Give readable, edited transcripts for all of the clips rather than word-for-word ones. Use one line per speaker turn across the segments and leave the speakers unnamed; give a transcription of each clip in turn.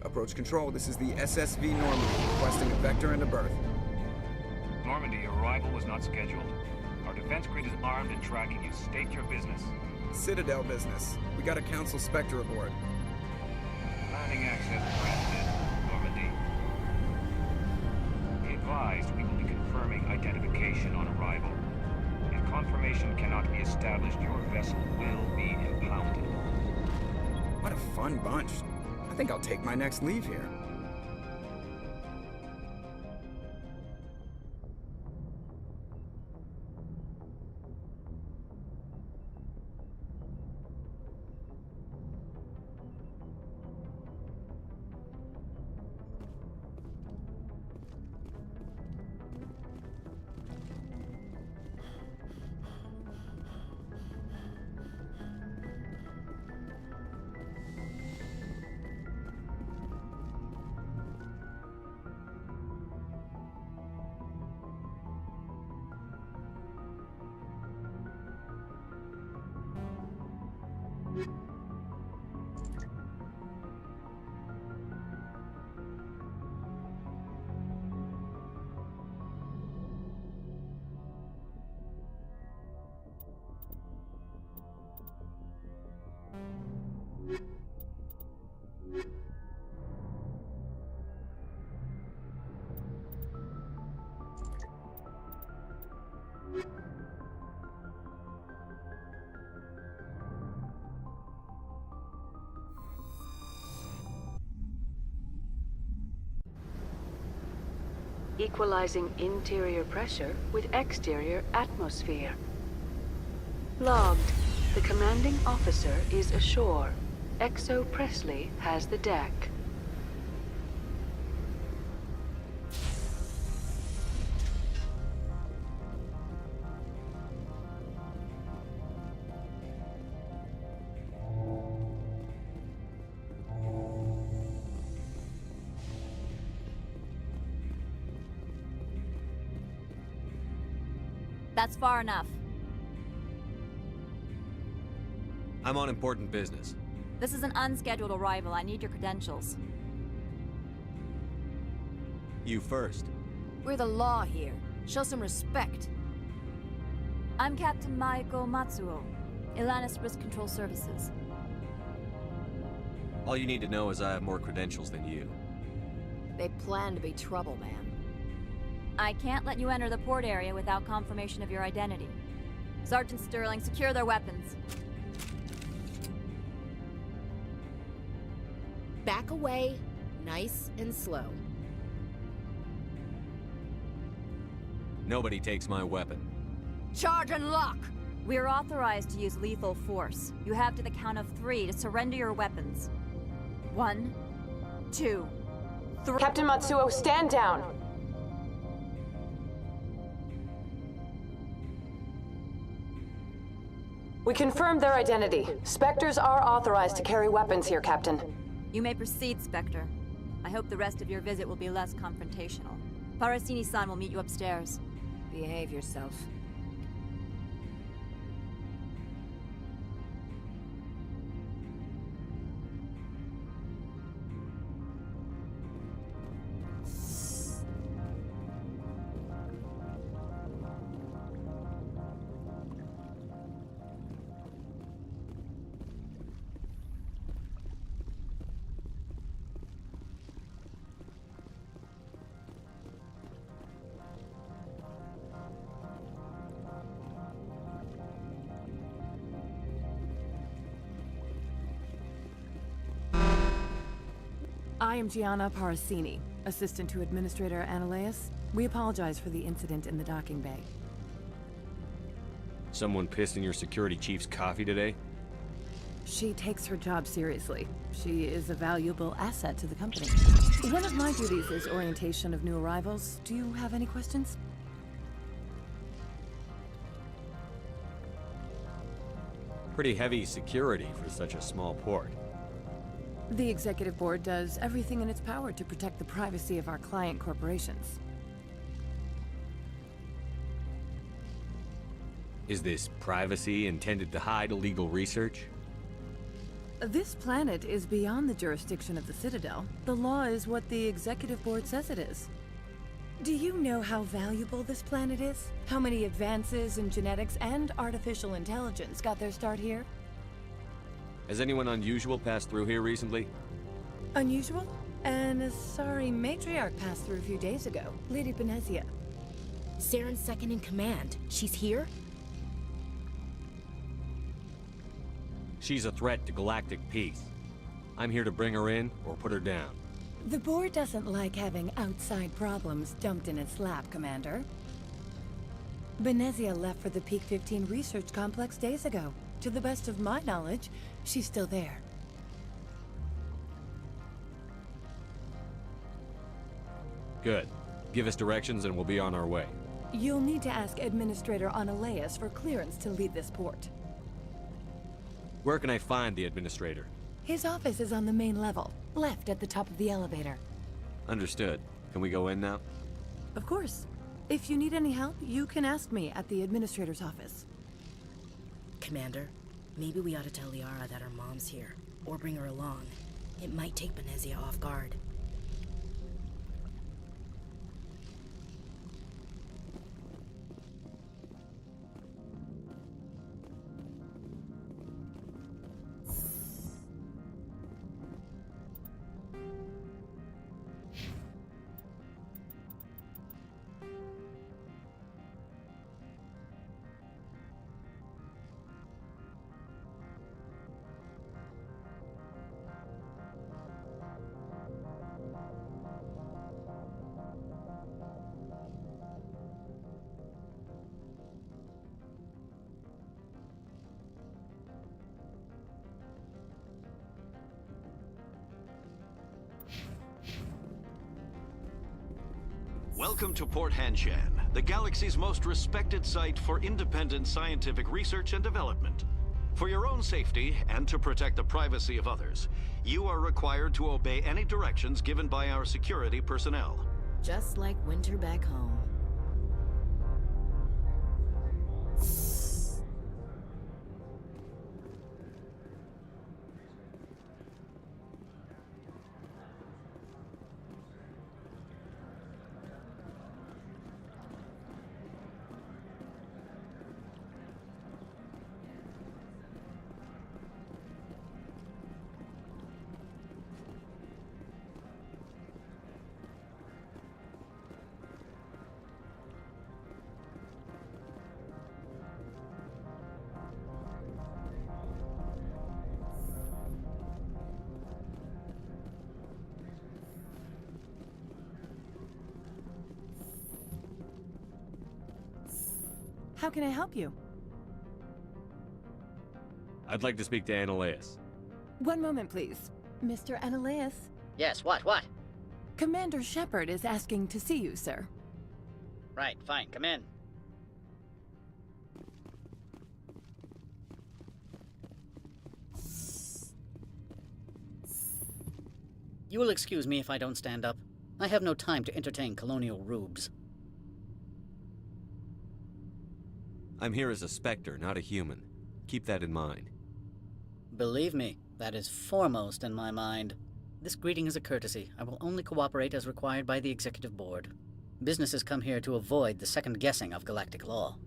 Approach control, this is the SSV Normandy, requesting a vector and a berth.
Normandy, your arrival was not scheduled. Our defense grid is armed and tracking you. State your business.
Citadel business. We got a Council Spectre aboard.
Landing access granted, Normandy. Be advised, we will be confirming identification on arrival. If confirmation cannot be established, your vessel will be impounded.
What a fun bunch. I think I'll take my next leave here.
Equalizing interior pressure with exterior atmosphere. Logged. The commanding officer is ashore. XO Presley has the deck.
That's far enough.
I'm on important business.
This is an unscheduled arrival. I need your credentials.
You first.
We're the law here. Show some respect.
I'm Captain Maiko Matsuo, Ilanis Risk Control Services.
All you need to know is I have more credentials than you.
They plan to be trouble, man.
I can't let you enter the port area without confirmation of your identity. Sergeant Sterling, secure their weapons.
Back away, nice and slow.
Nobody takes my weapon.
Charge and lock!
We are authorized to use lethal force. You have to the count of 3 to surrender your weapons. 1, 2, 3.
Captain Matsuo, stand down! We confirmed their identity. Spectres are authorized to carry weapons here, Captain.
You may proceed, Spectre. I hope the rest of your visit will be less confrontational. Parasini-san will meet you upstairs.
Behave yourself.
I am Gianna Parasini, assistant to Administrator Analeas. We apologize for the incident in the docking bay.
Someone pissed in your security chief's coffee today?
She takes her job seriously. She is a valuable asset to the company. One of my duties is orientation of new arrivals. Do you have any questions?
Pretty heavy security for such a small port.
The Executive Board does everything in its power to protect the privacy of our client corporations.
Is this privacy intended to hide illegal research?
This planet is beyond the jurisdiction of the Citadel. The law is what the Executive Board says it is. Do you know how valuable this planet is? How many advances in genetics and artificial intelligence got their start here?
Has anyone unusual passed through here recently?
Unusual? An Asari matriarch passed through a few days ago. Lady Benezia.
Saren's second in command. She's here?
She's a threat to galactic peace. I'm here to bring her in or put her down.
The board doesn't like having outside problems dumped in its lap, Commander. Benezia left for the Peak 15 research complex days ago. To the best of my knowledge, she's still there.
Good. Give us directions and we'll be on our way.
You'll need to ask Administrator Analeas for clearance to leave this port.
Where can I find the administrator?
His office is on the main level, left at the top of the elevator.
Understood. Can we go in now?
Of course. If you need any help, you can ask me at the Administrator's office.
Commander, maybe we ought to tell Liara that her mom's here, or bring her along. It might take Benezia off guard.
Welcome to Port Hanshan, the galaxy's most respected site for independent scientific research and development. For your own safety and to protect the privacy of others, you are required to obey any directions given by our security personnel.
Just like winter back home.
How can I help you?
I'd like to speak to Analeas.
One moment, please. Mr. Analeas?
Yes, what?
Commander Shepard is asking to see you, sir.
Right, fine, come in. You will excuse me if I don't stand up. I have no time to entertain colonial rubes.
I'm here as a Spectre, not a human. Keep that in mind.
Believe me, that is foremost in my mind. This greeting is a courtesy. I will only cooperate as required by the Executive Board. Businesses come here to avoid the second guessing of galactic law.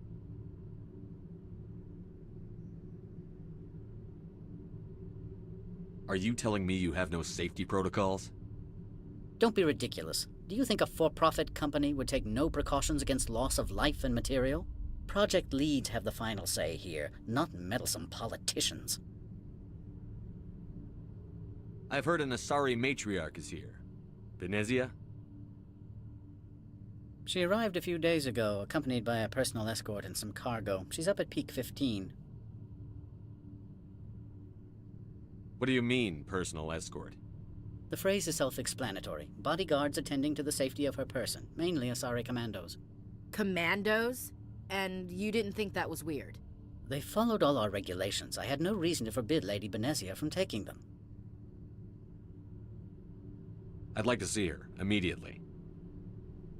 Are you telling me you have no safety protocols?
Don't be ridiculous. Do you think a for-profit company would take no precautions against loss of life and material? Project leads have the final say here, not meddlesome politicians.
I've heard an Asari matriarch is here. Benezia?
She arrived a few days ago, accompanied by a personal escort and some cargo. She's up at Peak 15.
What do you mean, personal escort?
The phrase is self-explanatory. Bodyguards attending to the safety of her person, mainly Asari commandos.
Commandos? And you didn't think that was weird?
They followed all our regulations. I had no reason to forbid Lady Benezia from taking them.
I'd like to see her, immediately.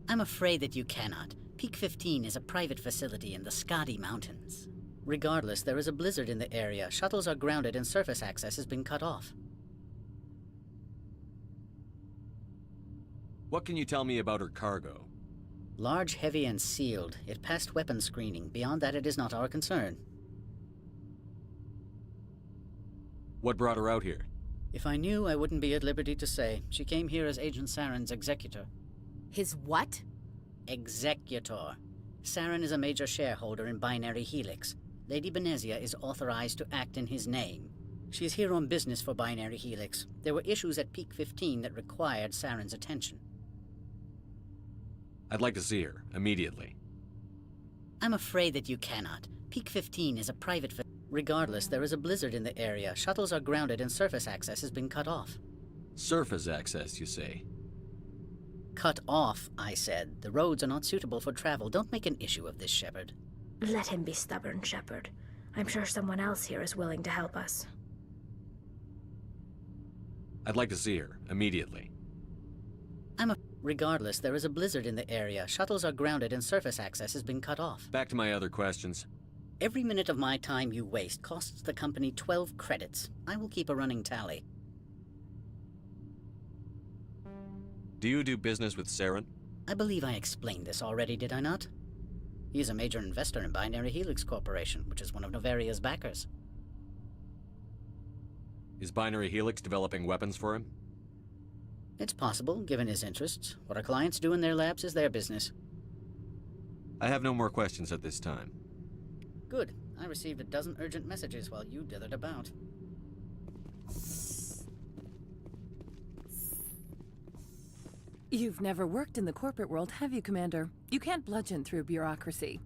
I'm afraid that you cannot. Peak 15 is a private facility in the Skadi Mountains. Regardless, there is a blizzard in the area. Shuttles are grounded and surface access has been cut off.
What can you tell me about her cargo?
Large, heavy, and sealed. It passed weapons screening. Beyond that, it is not our concern.
What brought her out here?
If I knew, I wouldn't be at liberty to say. She came here as Agent Saren's executor.
His what?
Executor. Saren is a major shareholder in Binary Helix. Lady Benezia is authorized to act in his name. She is here on business for Binary Helix. There were issues at Peak 15 that required Saren's attention.
I'd like to see her, immediately.
I'm afraid that you cannot. Peak 15 is a private Regardless, there is a blizzard in the area. Shuttles are grounded and surface access has been cut off.
Surface access, you say?
Cut off, I said. The roads are not suitable for travel. Don't make an issue of this, Shepard.
Let him be stubborn, Shepard. I'm sure someone else here is willing to help us.
I'd like to see her, immediately.
Regardless, there is a blizzard in the area. Shuttles are grounded and surface access has been cut off.
Back to my other questions.
Every minute of my time you waste costs the company 12 credits. I will keep a running tally.
Do you do business with Saren?
I believe I explained this already, did I not? He is a major investor in Binary Helix Corporation, which is one of Novaria's backers.
Is Binary Helix developing weapons for him?
It's possible, given his interests. What our clients do in their labs is their business.
I have no more questions at this time.
Good. I received a dozen urgent messages while you dithered about.
You've never worked in the corporate world, have you, Commander? You can't bludgeon through bureaucracy.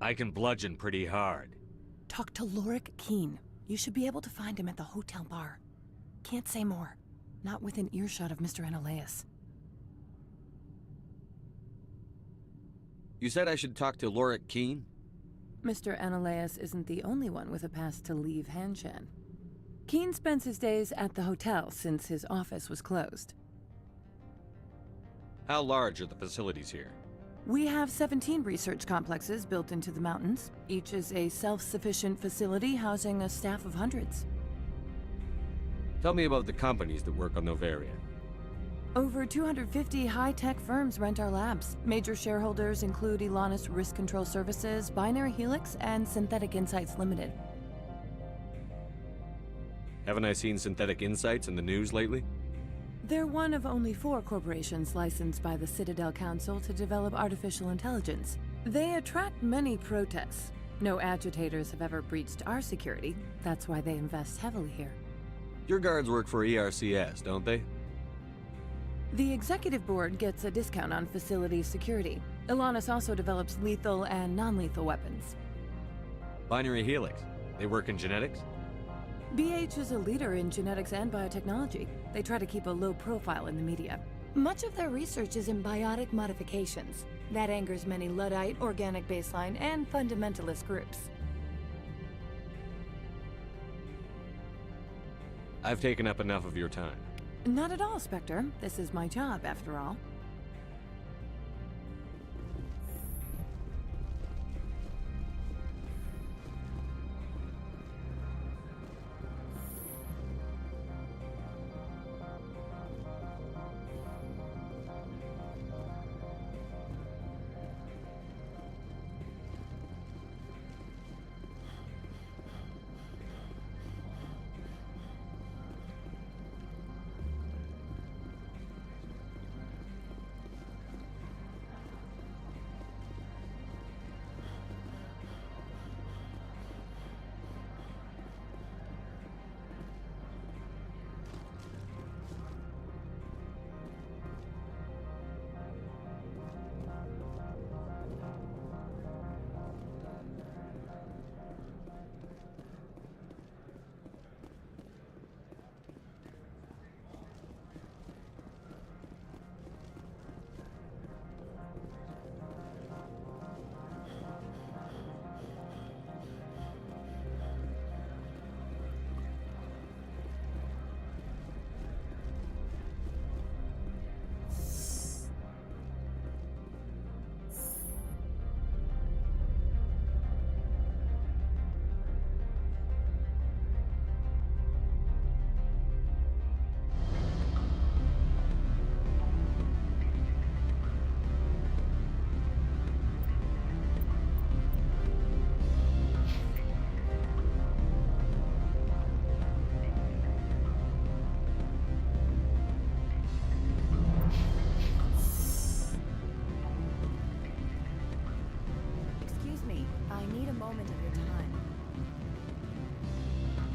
I can bludgeon pretty hard.
Talk to Lorik Keen. You should be able to find him at the hotel bar. Can't say more. Not within earshot of Mr. Analaeus.
You said I should talk to Lorik Keen?
Mr. Analaeus isn't the only one with a pass to leave Hanshan. Keen spends his days at the hotel since his office was closed.
How large are the facilities here?
We have 17 research complexes built into the mountains. Each is a self-sufficient facility housing a staff of hundreds.
Tell me about the companies that work on Novaria.
Over 250 high-tech firms rent our labs. Major shareholders include Elanus Risk Control Services, Binary Helix, and Synthetic Insights Limited.
Haven't I seen Synthetic Insights in the news lately?
They're one of only 4 corporations licensed by the Citadel Council to develop artificial intelligence. They attract many protests. No agitators have ever breached our security. That's why they invest heavily here.
Your guards work for ERCS, don't they?
The executive board gets a discount on facility security. Elanus also develops lethal and non-lethal weapons.
Binary Helix. They work in genetics?
BH is a leader in genetics and biotechnology. They try to keep a low profile in the media. Much of their research is in biotic modifications. That angers many Luddite, organic baseline, and fundamentalist groups.
I've taken up enough of your time.
Not at all, Spectre. This is my job, after all.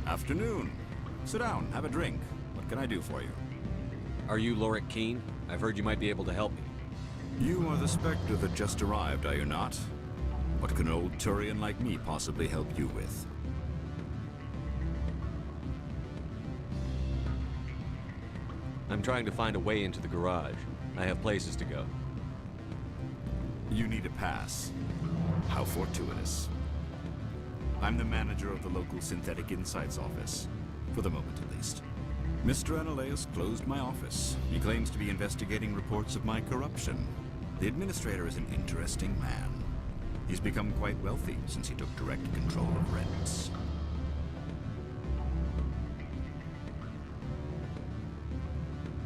Afternoon. Sit down, have a drink. What can I do for you?
Are you Lorik Keene? I've heard you might be able to help me.
You are the Spectre that just arrived, are you not? What can an old Turian like me possibly help you with?
I'm trying to find a way into the garage. I have places to go.
You need a pass. How fortuitous. I'm the manager of the local Synthetic Insights office. For the moment, at least. Mr. Analeus closed my office. He claims to be investigating reports of my corruption. The administrator is an interesting man. He's become quite wealthy since he took direct control of rents.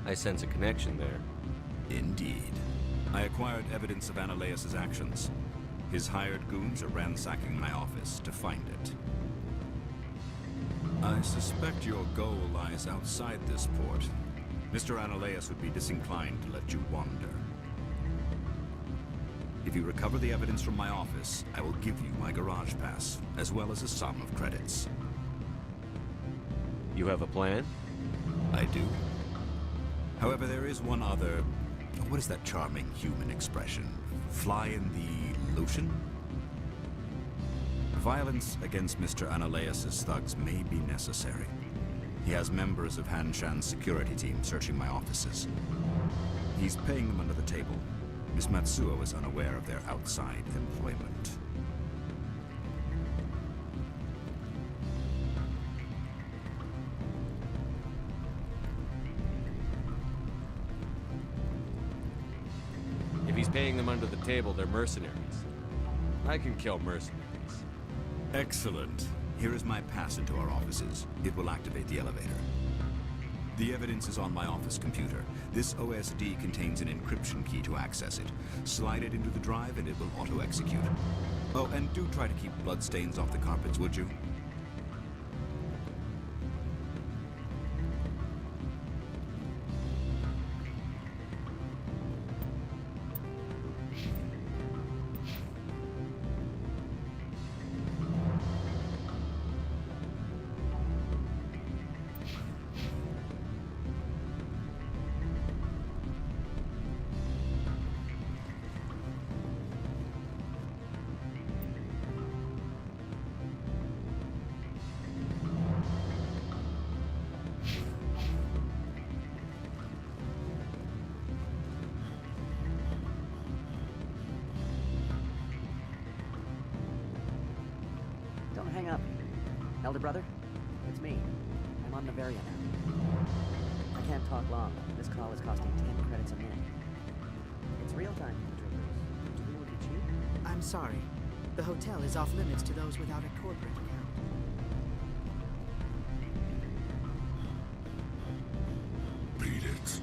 I sense a connection there.
Indeed. I acquired evidence of Analeus' actions. His hired goons are ransacking my office to find it. I suspect your goal lies outside this port. Mr. Analeus would be disinclined to let you wander. If you recover the evidence from my office, I will give you my garage pass, as well as a sum of credits.
You have a plan?
I do. However, there is one other... What is that charming human expression? Fly in the lotion? Violence against Mr. Analeus' thugs may be necessary. He has members of Han Shan's security team searching my offices. He's paying them under the table. Miss Matsuo is unaware of their outside employment.
If he's paying them under the table, they're mercenaries. I can kill mercenaries.
Excellent. Here is my pass into our offices. It will activate the elevator. The evidence is on my office computer. This OSD contains an encryption key to access it. Slide it into the drive and it will auto-execute. Oh, and do try to keep bloodstains off the carpets, would you?
Don't hang up. Elder brother, it's me. I'm on Noveria now. talk long. This call is costing 10 credits a minute. It's real time, troopers. Do we want to cheap?
I'm sorry. The hotel is off limits to those without a corporate account.
Beat it.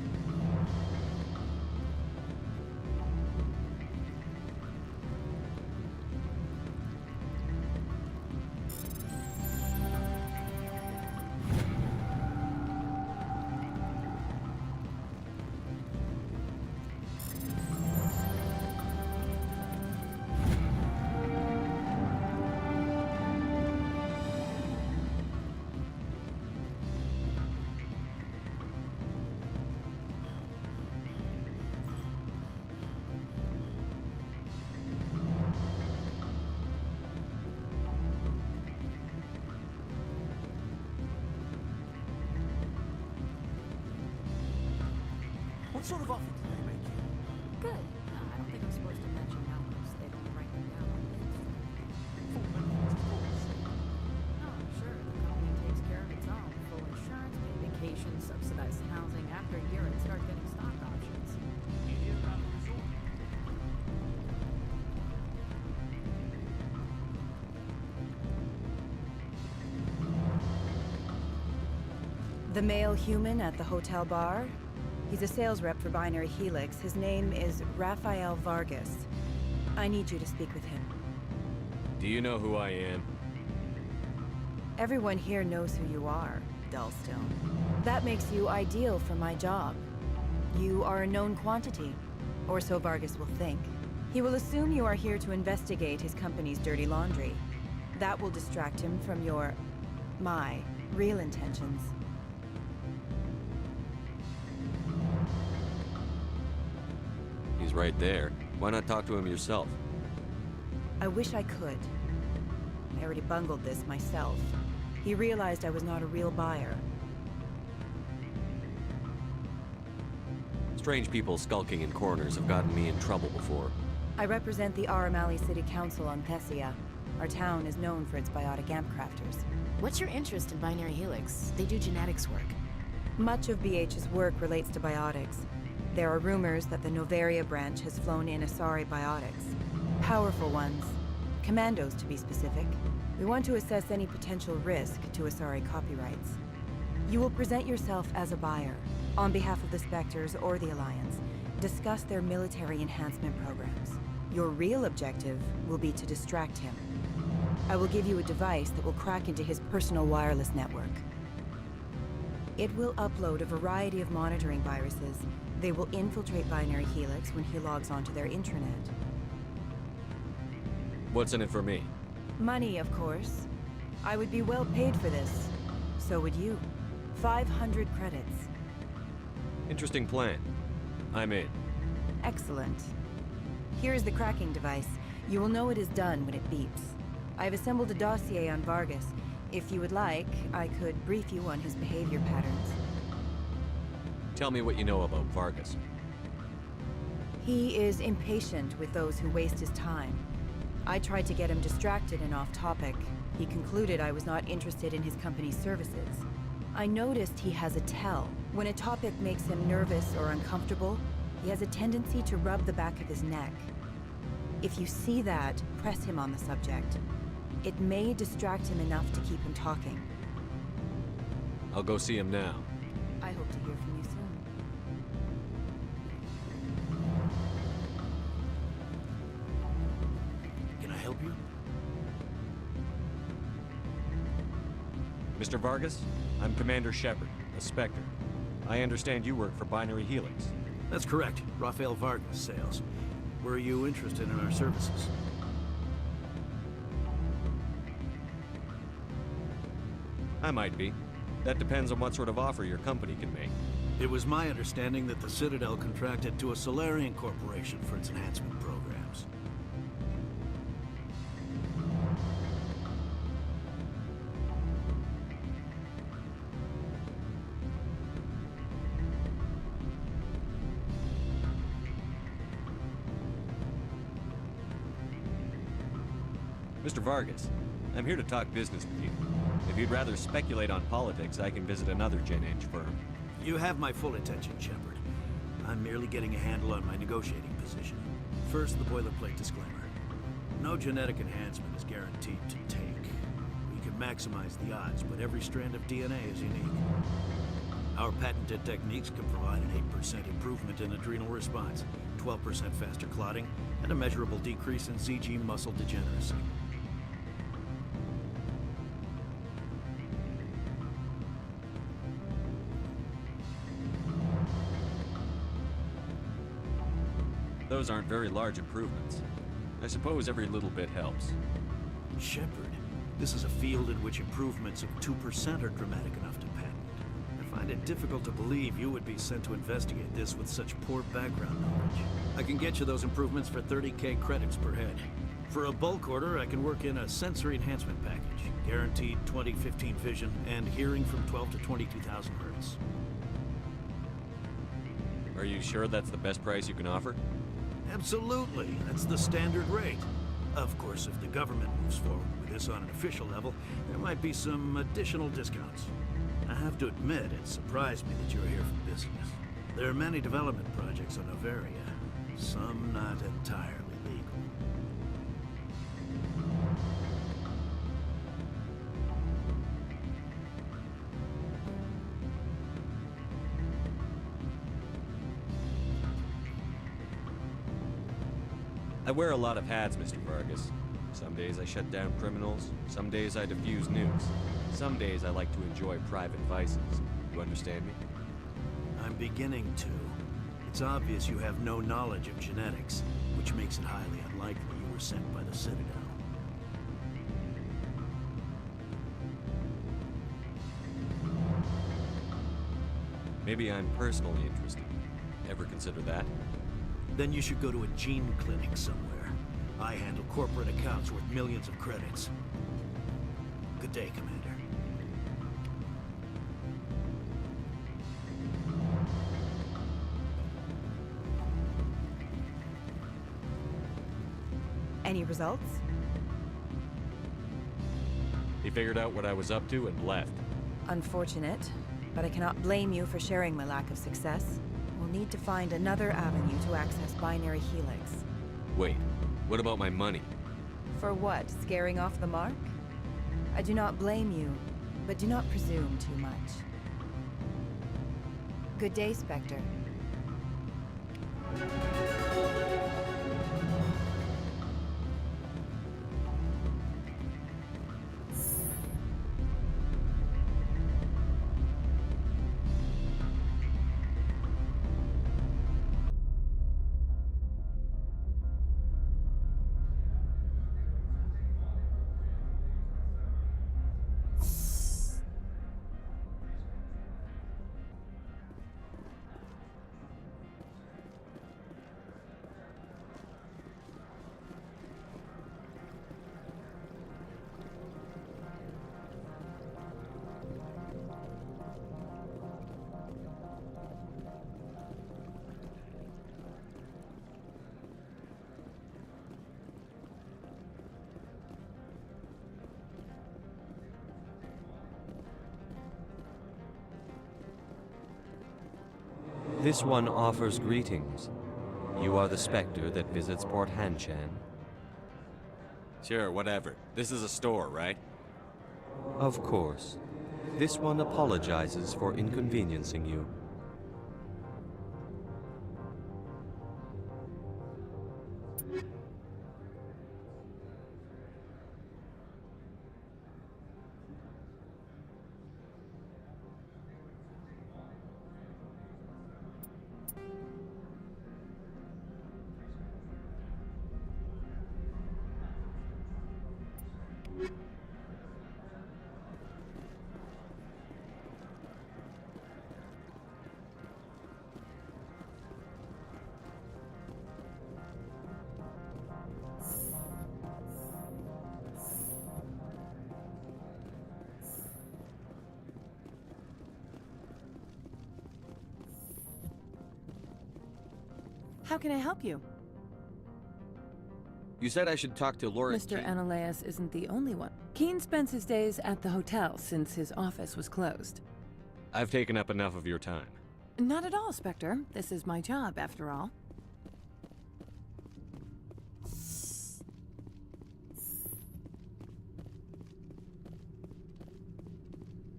What sort of offer did they make you?
Good. I don't think I'm supposed to mention numbers. They don't write them down on lists.
Full benefits, of course.
Oh, sure. The company takes care of its own. Full insurance, paid vacation, subsidized housing. After a year, I'd start getting stock options.
You hear about the resort?
The male human at the hotel bar? He's a sales rep for Binary Helix. His name is Rafael Vargas. I need you to speak with him.
Do you know who I am?
Everyone here knows who you are, Dullstone. That makes you ideal for my job. You are a known quantity, or so Vargas will think. He will assume you are here to investigate his company's dirty laundry. That will distract him from my real intentions.
He's right there. Why not talk to him yourself?
I wish I could. I already bungled this myself. He realized I was not a real buyer.
Strange people skulking in corners have gotten me in trouble before.
I represent the Aramali City Council on Thessia. Our town is known for its biotic amp crafters.
What's your interest in Binary Helix? They do genetics work.
Much of BH's work relates to biotics. There are rumors that the Novaria branch has flown in Asari biotics. Powerful ones. Commandos, to be specific. We want to assess any potential risk to Asari copyrights. You will present yourself as a buyer, on behalf of the Spectres or the Alliance. Discuss their military enhancement programs. Your real objective will be to distract him. I will give you a device that will crack into his personal wireless network. It will upload a variety of monitoring viruses. They will infiltrate Binary Helix when he logs onto their intranet.
What's in it for me?
Money, of course. I would be well paid for this. So would you. 500 credits.
Interesting plan. I'm in.
Excellent. Here's the cracking device. You will know it is done when it beeps. I've assembled a dossier on Vargas. If you would like, I could brief you on his behavior patterns.
Tell me what you know about Vargas.
He is impatient with those who waste his time. I tried to get him distracted and off topic. He concluded I was not interested in his company's services. I noticed he has a tell. When a topic makes him nervous or uncomfortable, he has a tendency to rub the back of his neck. If you see that, press him on the subject. It may distract him enough to keep him talking.
I'll go see him now.
I hope to hear from you soon.
Can I help you?
Mr. Vargas, I'm Commander Shepard, a Spectre. I understand you work for Binary Helix.
That's correct. Rafael Vargas, sales. Were you interested in our services?
I might be. That depends on what sort of offer your company can make.
It was my understanding that the Citadel contracted to a Solarian corporation for its enhancement programs.
Mr. Vargas, I'm here to talk business with you. If you'd rather speculate on politics, I can visit another Gen Eng firm.
You have my full attention, Shepard. I'm merely getting a handle on my negotiating position. First, the boilerplate disclaimer. No genetic enhancement is guaranteed to take. We can maximize the odds, but every strand of DNA is unique. Our patented techniques can provide an 8% improvement in adrenal response, 12% faster clotting, and a measurable decrease in CG muscle degeneracy.
Those aren't very large improvements. I suppose every little bit helps.
Shepard, this is a field in which improvements of 2% are dramatic enough to patent. I find it difficult to believe you would be sent to investigate this with such poor background knowledge. I can get you those improvements for 30K credits per head. For a bulk order, I can work in a sensory enhancement package, guaranteed 20/15 vision, and hearing from 12 to 22,000 hertz.
Are you sure that's the best price you can offer?
Absolutely. That's the standard rate. Of course, if the government moves forward with this on an official level, there might be some additional discounts. I have to admit, it surprised me that you're here for business. There are many development projects on Noveria, some not entirely legal.
I wear a lot of hats, Mr. Vargas. Some days I shut down criminals, some days I defuse nukes. Some days I like to enjoy private vices. You understand me?
I'm beginning to. It's obvious you have no knowledge of genetics, which makes it highly unlikely you were sent by the Citadel.
Maybe I'm personally interested. Ever consider that?
Then you should go to a gene clinic somewhere. I handle corporate accounts worth millions of credits. Good day, Commander.
Any results?
He figured out what I was up to and left.
Unfortunate, but I cannot blame you for sharing my lack of success. We'll need to find another avenue to access binary helix.
Wait, what about my money?
For what? Scaring off the mark? I do not blame you, but do not presume too much. Good day, Spectre.
This one offers greetings. You are the Spectre that visits Port Hanshan.
Sure, whatever. This is a store, right?
Of course. This one apologizes for inconveniencing you.
How can I help you?
You said I should talk to Laura
Mr.
Keene.
Ananias isn't the only one. Keene spends his days at the hotel since his office was closed.
I've taken up enough of your time.
Not at all, Spectre. This is my job, after all.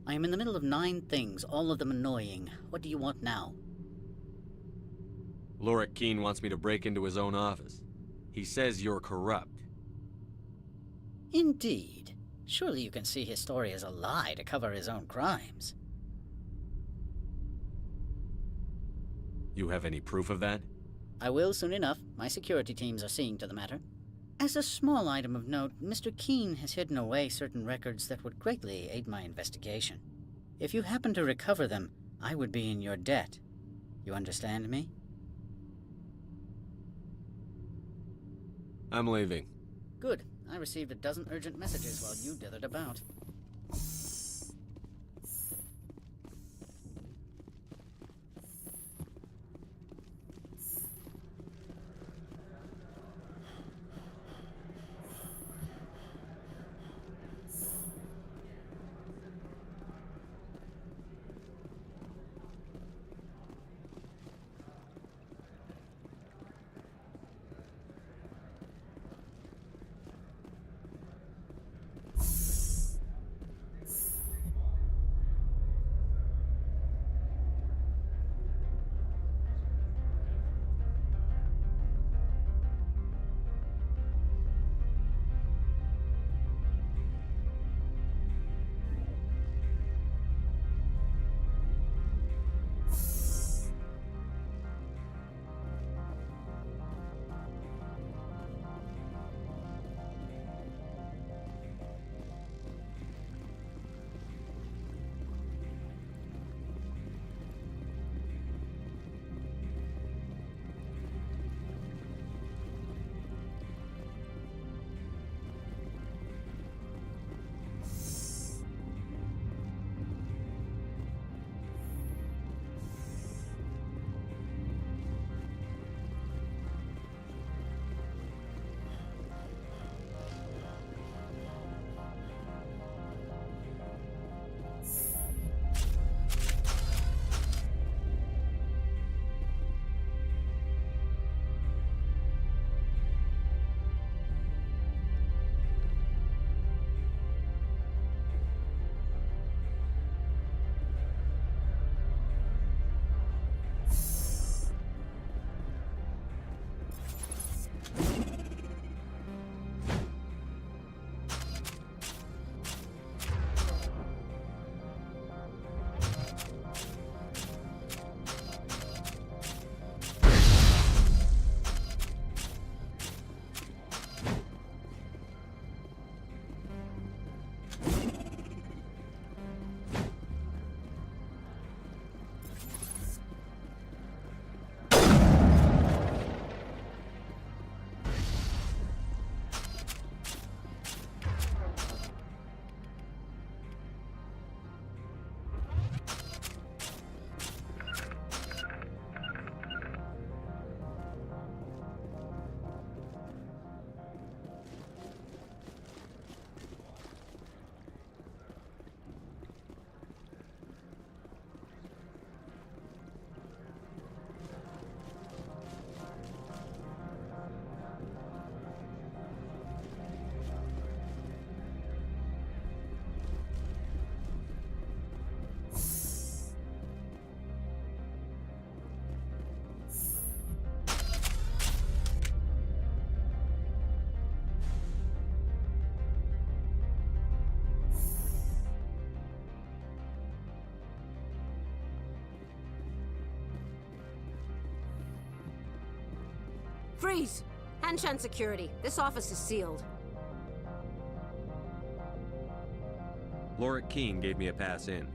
I am in the middle of 9 things, all of them annoying. What do you want now?
Lorik Keene wants me to break into his own office. He says you're corrupt.
Indeed. Surely you can see his story as a lie to cover his own crimes.
You have any proof of that?
I will soon enough. My security teams are seeing to the matter. As a small item of note, Mr. Keene has hidden away certain records that would greatly aid my investigation. If you happen to recover them, I would be in your debt. You understand me?
I'm leaving.
Good. I received a dozen urgent messages while you dithered about.
Freeze! Anshan security. This office is sealed.
Lorik Keene gave me a pass in.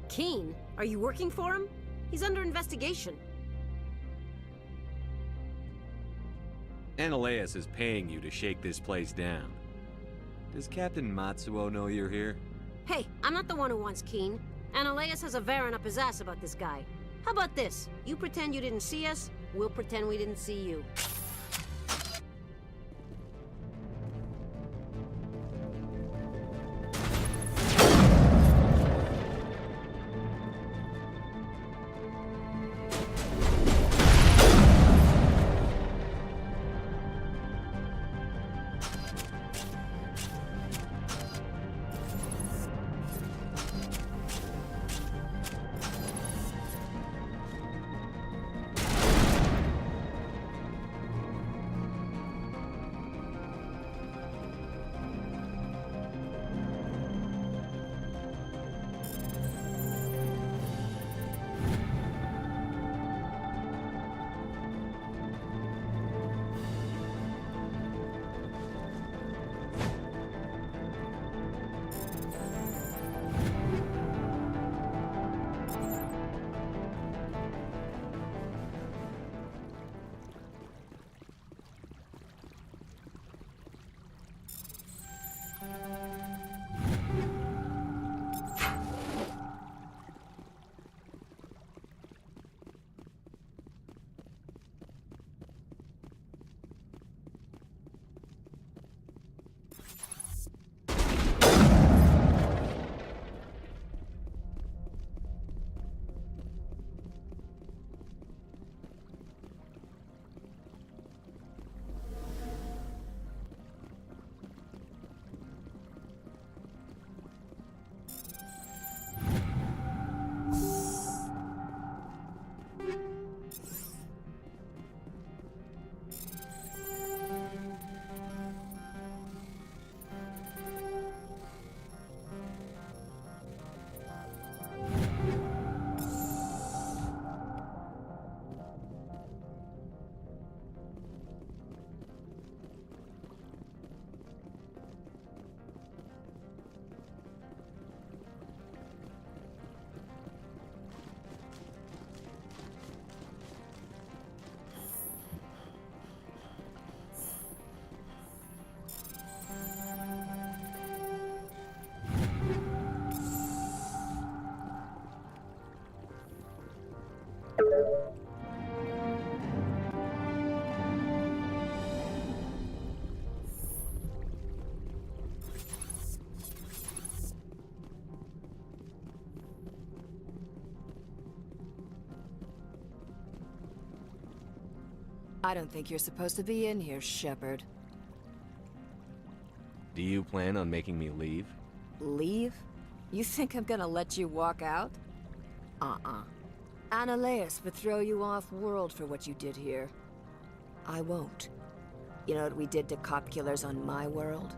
Keene? Are you working for him? He's under investigation.
Analeus is paying you to shake this place down. Does Captain Matsuo know you're here?
Hey, I'm not the one who wants Keene. Analeus has a Varen up his ass about this guy. How about this? You pretend you didn't see us, we'll pretend we didn't see you.
I don't think you're supposed to be in here, Shepard.
Do you plan on making me leave?
Leave? You think I'm gonna let you walk out? Ananias would throw you off-world for what you did here. I won't. You know what we did to cop killers on my world?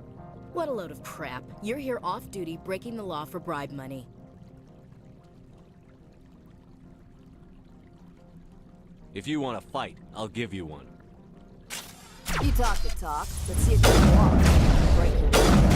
What a load of crap. You're here off-duty, breaking the law for bribe money.
If you want to fight, I'll give you one.
You talk the talk. Let's see if you can walk. Break your legs.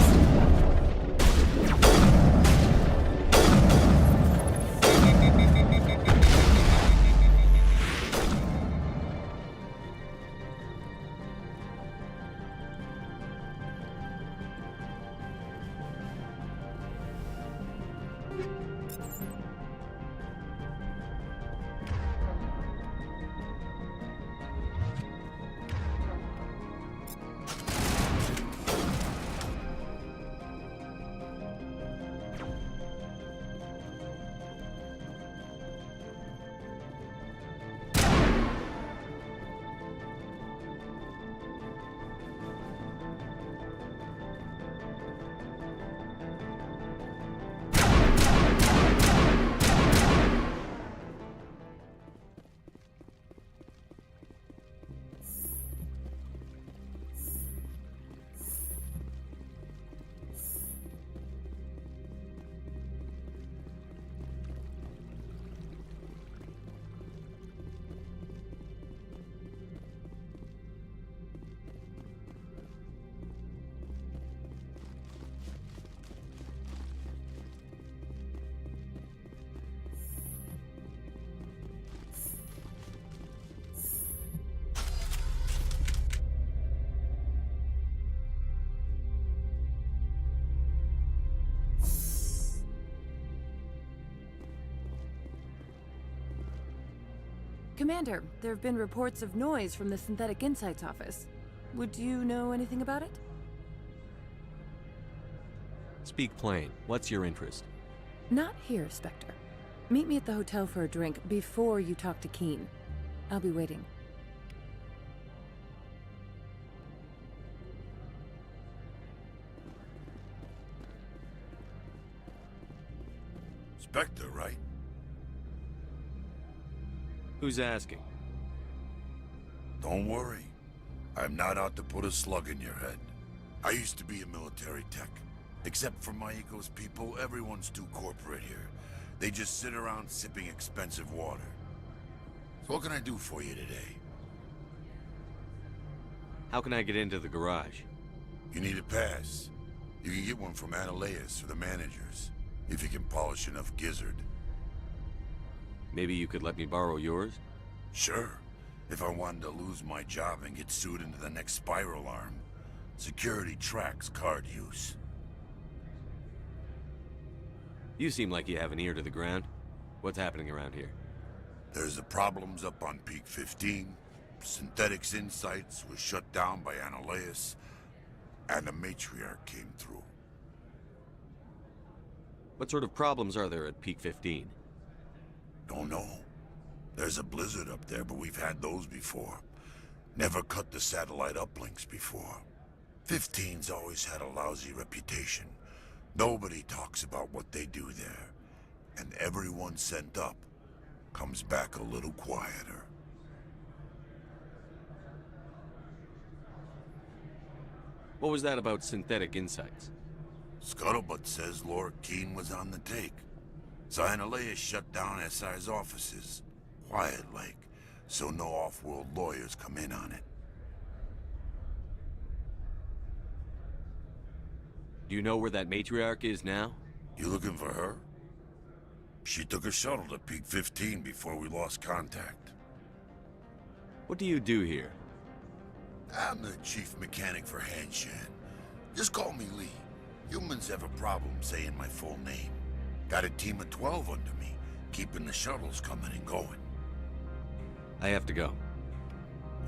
Commander, there have been reports of noise from the Synthetic Insights office. Would you know anything about it?
Speak plain. What's your interest?
Not here, Spectre. Meet me at the hotel for a drink before you talk to Keen. I'll be waiting.
Spectre, right?
Who's asking?
Don't worry. I'm not out to put a slug in your head. I used to be a military tech. Except for my eco's people, everyone's too corporate here. They just sit around sipping expensive water. So what can I do for you today?
How can I get into the garage?
You need a pass. You can get one from Ananias or the managers, if you can polish enough gizzard.
Maybe you could let me borrow yours?
Sure. If I wanted to lose my job and get sued into the next spiral arm. Security tracks card use.
You seem like you have an ear to the ground. What's happening around here?
There's the problems up on Peak 15. Synthetics Insights was shut down by Ananias. And the Matriarch came through.
What sort of problems are there at Peak 15?
Don't know. There's a blizzard up there, but we've had those before. Never cut the satellite uplinks before. 15's always had a lousy reputation. Nobody talks about what they do there. And everyone sent up comes back a little quieter.
What was that about Synthetic Insights?
Scuttlebutt says Lord Keen was on the take. Ananias shut down SI's offices. Quiet-like, so no off-world lawyers come in on it.
Do you know where that Matriarch is now?
You looking for her? She took a shuttle to Peak 15 before we lost contact.
What do you do here?
I'm the chief mechanic for Hanshan. Just call me Lee. Humans have a problem saying my full name. Got a team of 12 under me, keeping the shuttles coming and going.
I have to go.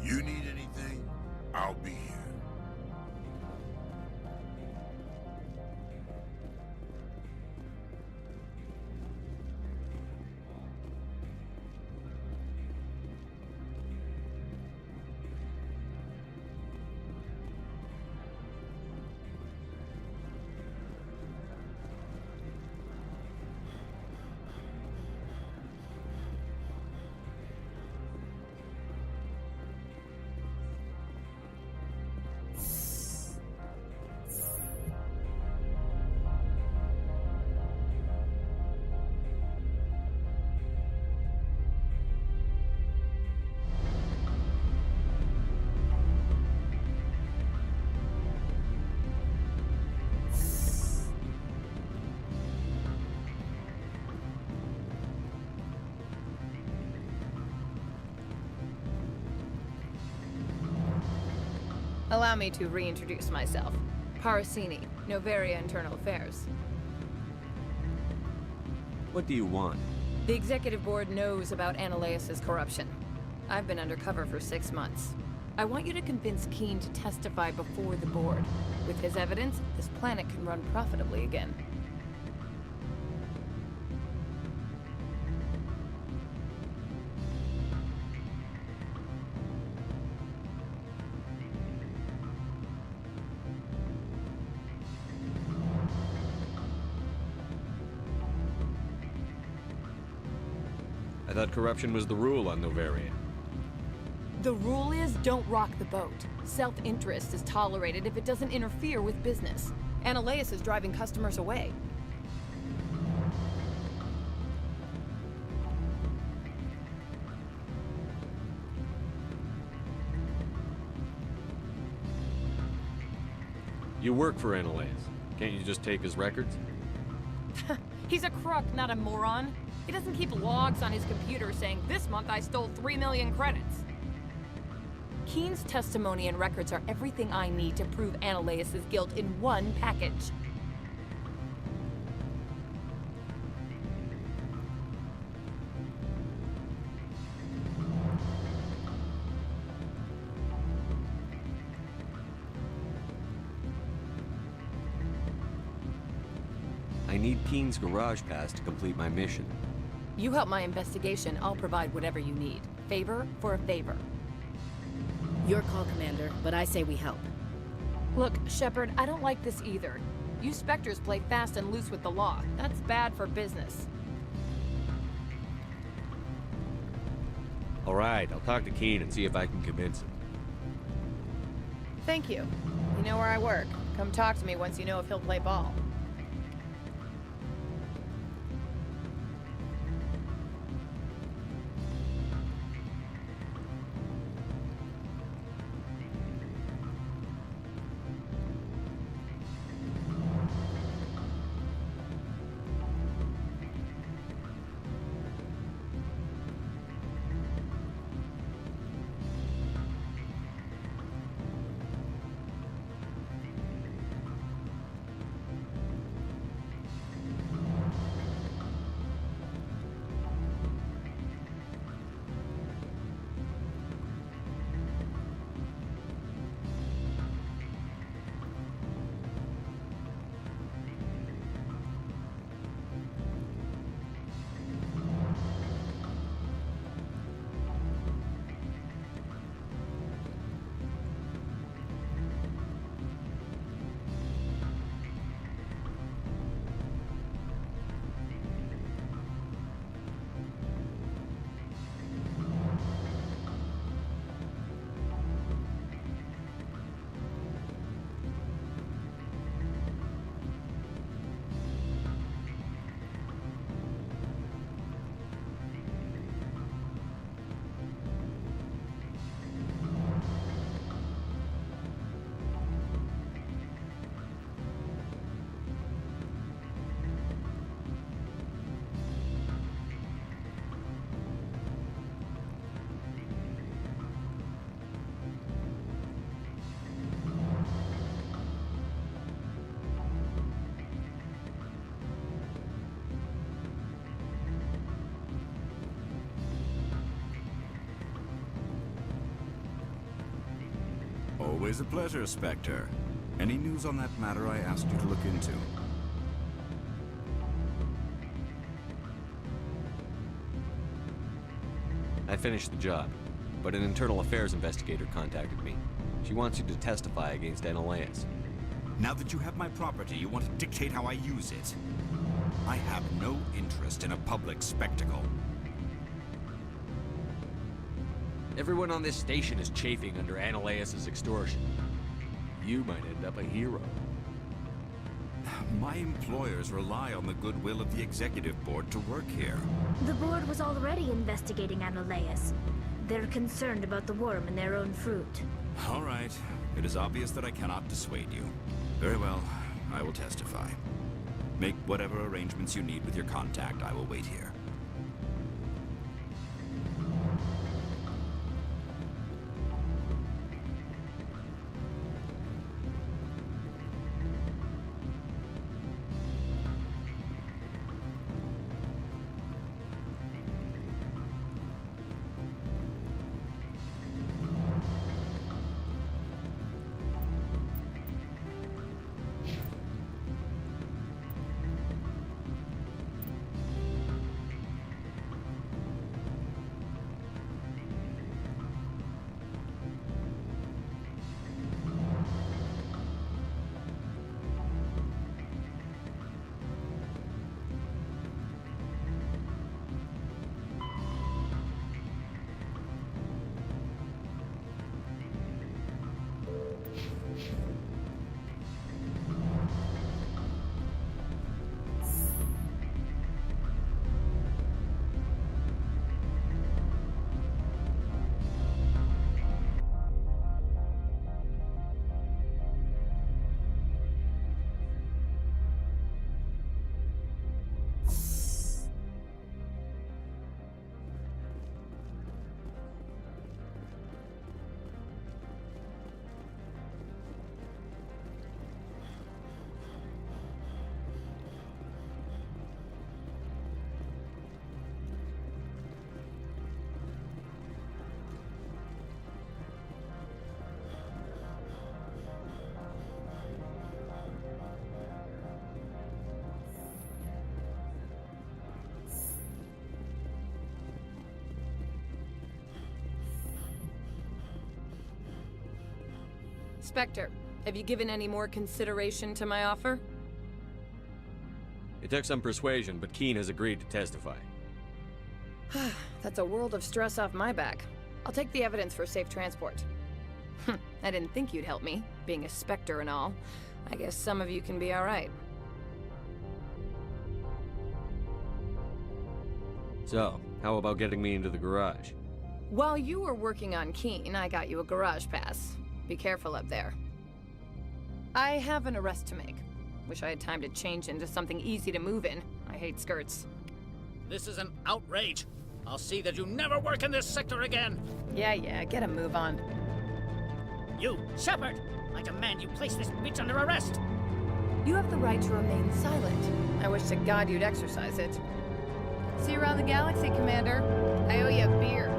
You need anything, I'll be here.
Allow me to reintroduce myself. Parasini, Novaria Internal Affairs.
What do you want?
The Executive Board knows about Analeus' corruption. I've been undercover for 6 months. I want you to convince Keen to testify before the Board. With his evidence, this planet can run profitably again.
I thought corruption was the rule on Novaria.
The rule is, don't rock the boat. Self-interest is tolerated if it doesn't interfere with business. Analeus is driving customers away.
You work for Analeus. Can't you just take his records?
He's a crook, not a moron. He doesn't keep logs on his computer saying, this month I stole 3 million credits. Keen's testimony and records are everything I need to prove Analeus' guilt in one package.
I need Keen's garage pass to complete my mission.
You help my investigation, I'll provide whatever you need. Favor for a favor.
Your call, Commander, but I say we help.
Look, Shepard, I don't like this either. You Spectres play fast and loose with the law. That's bad for business.
All right, I'll talk to Keen and see if I can convince him.
Thank you. You know where I work. Come talk to me once you know if he'll play ball.
Always a pleasure, Spectre. Any news on that matter I asked you to look into?
I finished the job, but an internal affairs investigator contacted me. She wants you to testify against Analeus.
Now that you have my property, you want to dictate how I use it. I have no interest in a public spectacle.
Everyone on this station is chafing under Analeus' extortion. You might end up a hero.
My employers rely on the goodwill of the Executive Board to work here.
The board was already investigating Analeus. They're concerned about the worm in their own fruit.
All right. It is obvious that I cannot dissuade you. Very well. I will testify. Make whatever arrangements you need with your contact. I will wait here.
Spectre, have you given any more consideration to my offer?
It took some persuasion, but Keen has agreed to testify.
That's a world of stress off my back. I'll take the evidence for safe transport. I didn't think you'd help me, being a Spectre and all. I guess some of you can be alright.
So, how about getting me into the garage?
While you were working on Keen, I got you a garage pass. Be careful up there. I have an arrest to make. Wish I had time to change into something easy to move in. I hate skirts.
This is an outrage. I'll see that you never work in this sector again.
Yeah, get a move on.
You, Shepard! I demand you place this bitch under arrest!
You have the right to remain silent. I wish to God you'd exercise it. See you around the galaxy, Commander. I owe you a beer.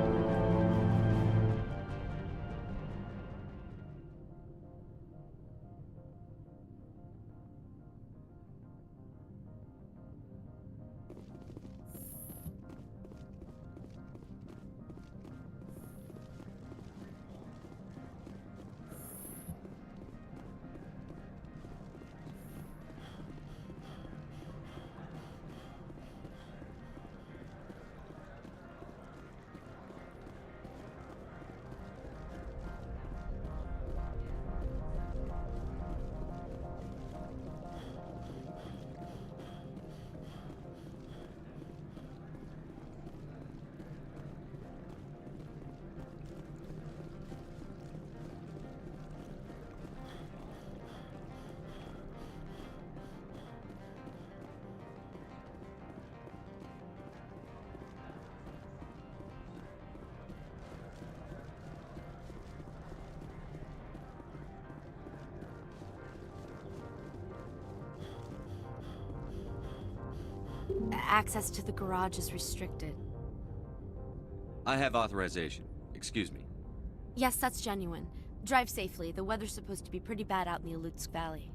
Access to the garage is restricted.
I have authorization. Excuse me.
Yes, that's genuine. Drive safely. The weather's supposed to be pretty bad out in the Alutsk Valley.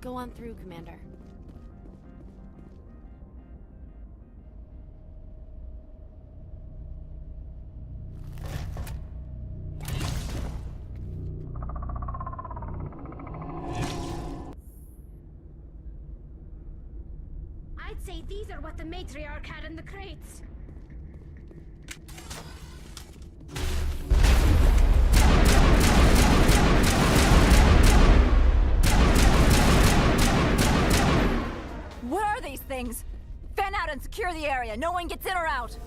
Go on through, Commander.
I'd say these are what the matriarch had in the crates.
What are these things? Fan out and secure the area. No one gets in or out.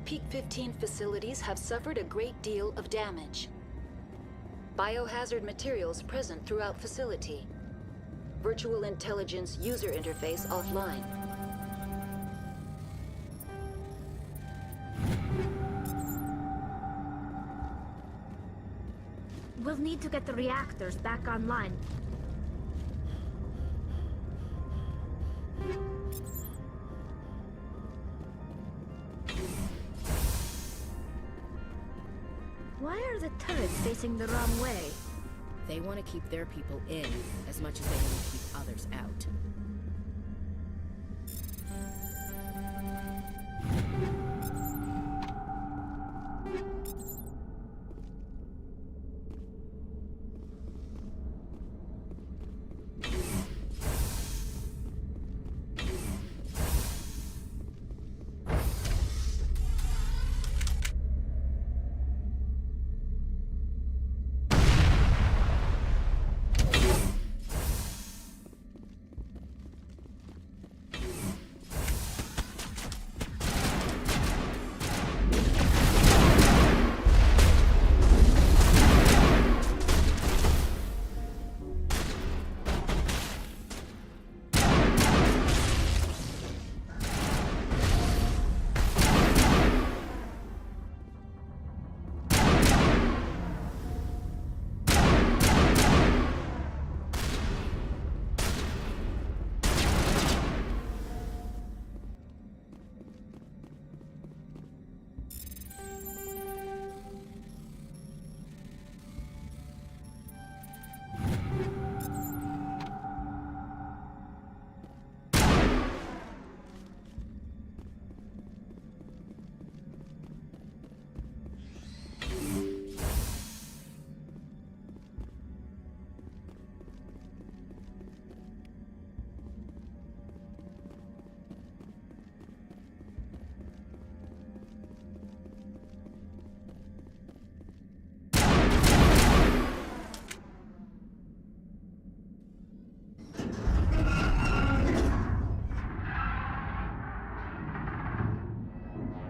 Peak 15 facilities have suffered a great deal of damage. Biohazard materials present throughout facility. Virtual intelligence user interface offline.
We'll need to get the reactors back online. Why are the turrets facing the wrong way?
They want to keep their people in as much as they want to keep others out.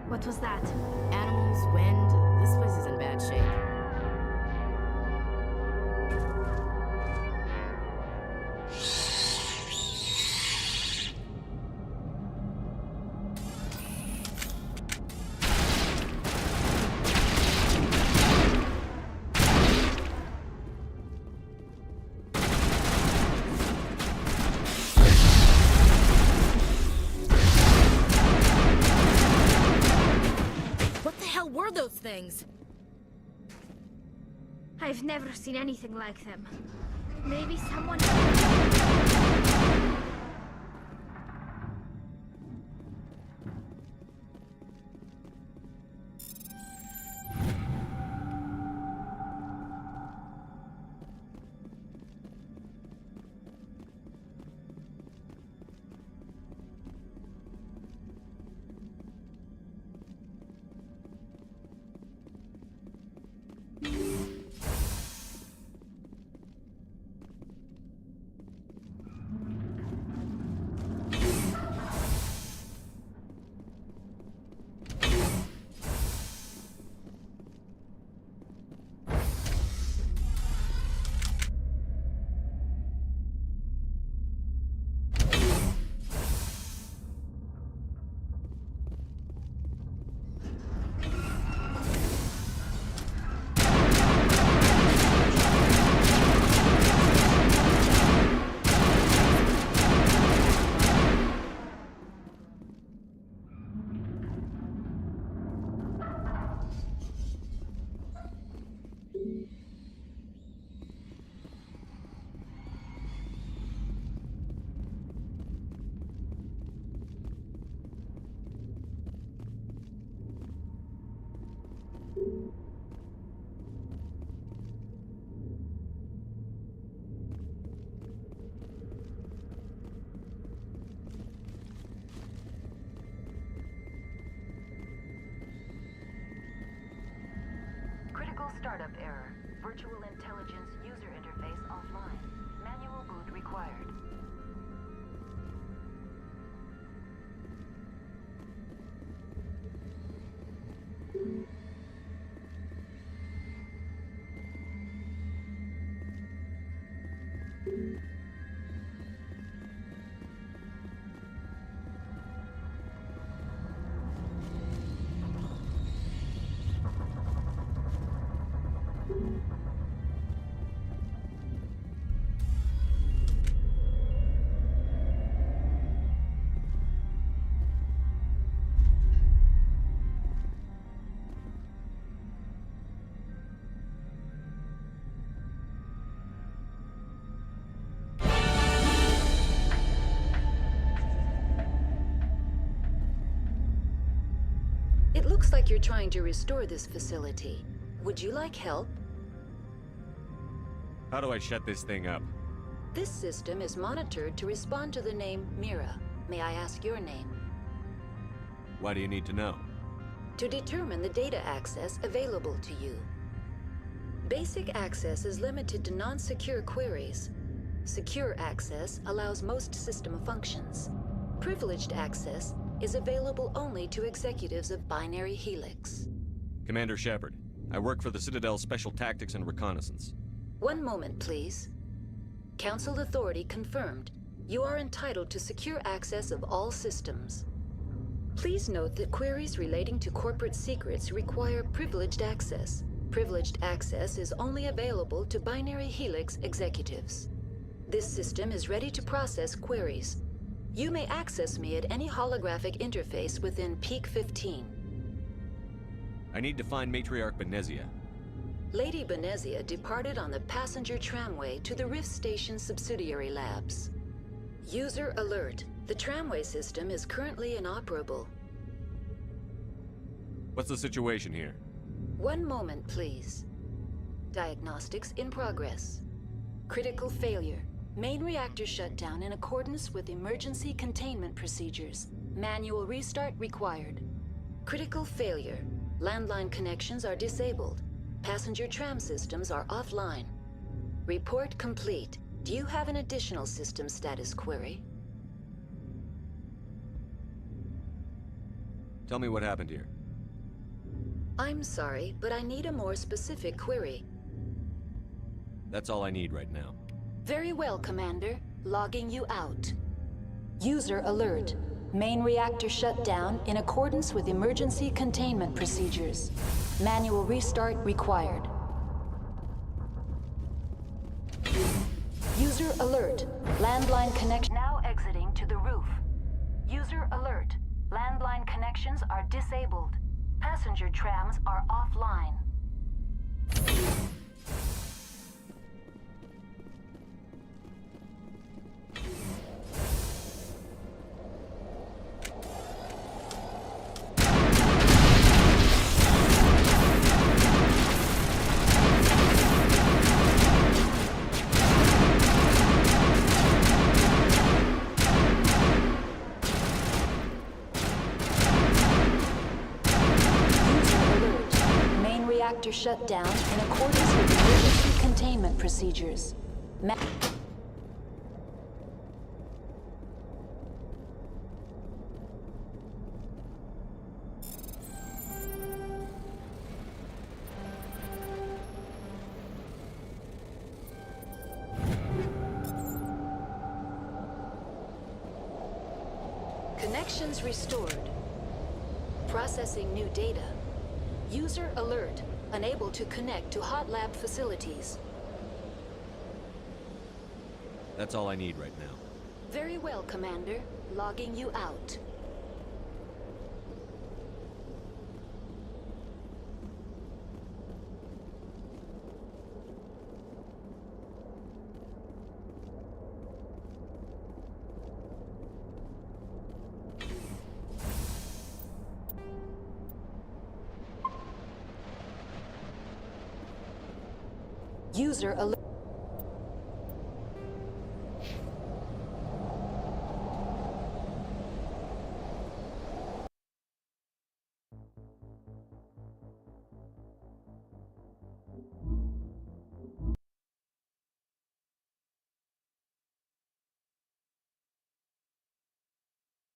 What was that?
Animals, wind, this place is in bad shape. Were those things?
I've never seen anything like them. Maybe someone...
Startup error. Virtual intelligence user interface offline. Manual boot required. It looks like you're trying to restore this facility. Would you like help?
How do I shut this thing up?
This system is monitored to respond to the name Mira. May I ask your name?
Why do you need to know?
To determine the data access available to you. Basic access is limited to non-secure queries. Secure access allows most system functions. Privileged access is available only to executives of Binary Helix.
Commander Shepard, I work for the Citadel's Special Tactics and Reconnaissance.
One moment, please. Council authority confirmed. You are entitled to secure access of all systems. Please note that queries relating to corporate secrets require privileged access. Privileged access is only available to Binary Helix executives. This system is ready to process queries. You may access me at any holographic interface within Peak 15.
I need to find Matriarch Benezia.
Lady Benezia departed on the passenger tramway to the Rift Station subsidiary labs. User alert. The tramway system is currently inoperable.
What's the situation here?
One moment, please. Diagnostics in progress. Critical failure. Main reactor shut down in accordance with emergency containment procedures. Manual restart required. Critical failure. Landline connections are disabled. Passenger tram systems are offline. Report complete. Do you have an additional system status query?
Tell me what happened here.
I'm sorry, but I need a more specific query.
That's all I need right now.
Very well, Commander. Logging you out. User alert. Main reactor shut down in accordance with emergency containment procedures. Manual restart required. User alert. Landline connection now exiting to the roof. User alert. Landline connections are disabled. Passenger trams are offline. Reactor shut down in accordance with emergency containment procedures. Connections restored. Processing new data. User alert. Unable to connect to hot lab facilities.
That's all I need right now.
Very well, Commander. Logging you out. User alert.